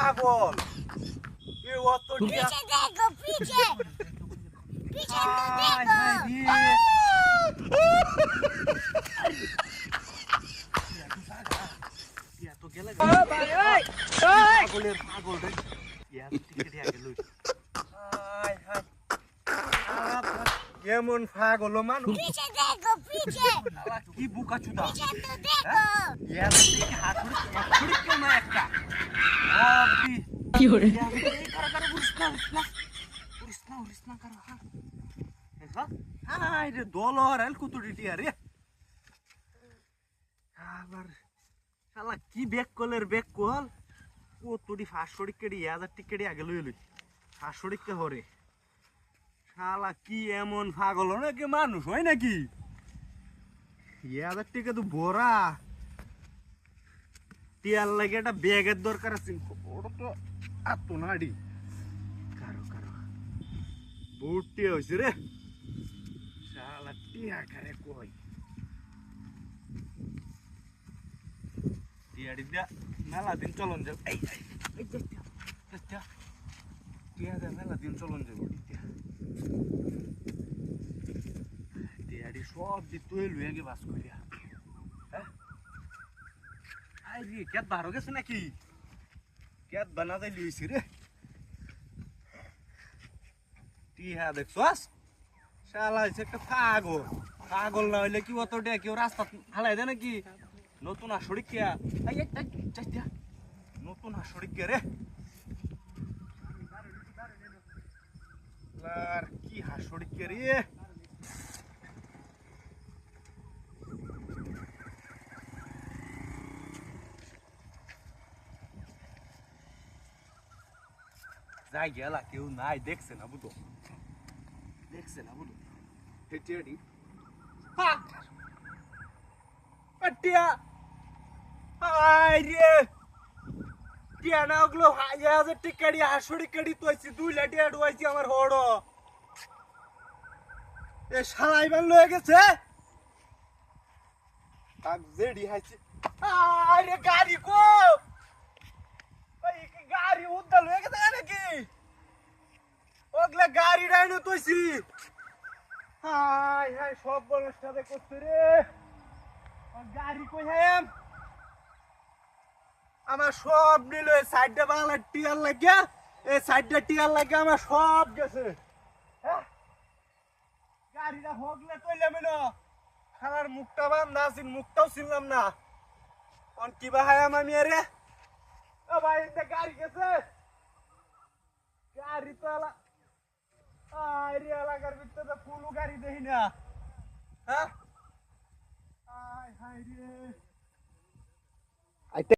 পাগল এ অত টিয়া पीछे देखो पीछे पीछे तो হাই देखो হাই টিয়া তো গেলে পাগলের পাগল রে টিয়া টিকে গেল হাই হাই এমন পাগল মানুষ पीछे देखो पीछे কি বুকা চুদা पीछे तो देखो ইয়া দেখি হাত ধরে এক ছড়ি কেউ না একটা অবদি কি হরে এই কারা কারা উড়িস না কারা হ্যাঁ হাই রে দলর এল কুতুড়িটি আরে আবার শালা কি ব্যাক কলের ব্যাক কল ও তুডি 500 কেডি 1000 টিকেডি আগে লই 500 কে হরে শালা কি এমন পাগল নাকি মানুষ হয় নাকি 1000 টিকে তো ভরা টিয়ার লাগে একটা ব্যাগের দরকার আছে ওটা তো আতো নাডি কারো বুটটি হইছে রে শালা টিয়া করে কই টিয়াড়ি দিয়া মেলা দিন চলন যাব এই টিয়া দা মেলা দিন চলন যাব টিয়াড়ি সব দি তুই লুয়ে গে বাস করিয়া হ্যাঁ আই রে কেত বারো গেছে নাকি কেত বানা যাই লইছি রে টিয়া দেখছস শালা হইছে একটা পাগল না হইলে কি অতটা কেউ রাস্তা হালাই দেয় নাকি নতুন আসড়ি কে নতুন আসড়ি কে রে আর কি হাসড়ি কে রে যাই গেলা কেউ নাই দেখছে না বুঝো হেটিয়াডি টিয়া আই রে টিয়া না ওগুলো হাজার টিকাড়ি 800 টিকাড়ি তোইছি 2 লাটি আডওয়াইছি আমার হড় এ শালাই বান লয়ে গেছে আগ জেডি হাইছে আরে গাড়ি কো ওই কি গাড়ি উদ্দা লয়ে গেছে নাকি ওগলা গাড়ি ডাইনো তোইছি হাই হাই সব বলস্টাতে করতে রে গাড়ি কই হাম আমার সব নিল এই সাইডটা বাংলা টিয়ার লাগিয়া এই সাইডটা টিয়ার লাগিয়া আমার সব গেছে হ্যাঁ গাড়িটা হগলে কইলে মেনো খালার মুখটা বান্ধা আছিস মুখটাও ছিলাম না অন কি বাহায়াম আমি রে ও ভাই এটা গাড়ি গেছে গাড়ি তো আরে এলাকার ভিতরে ফুল গাড়ি দেখি না হ্যাঁ হাই রে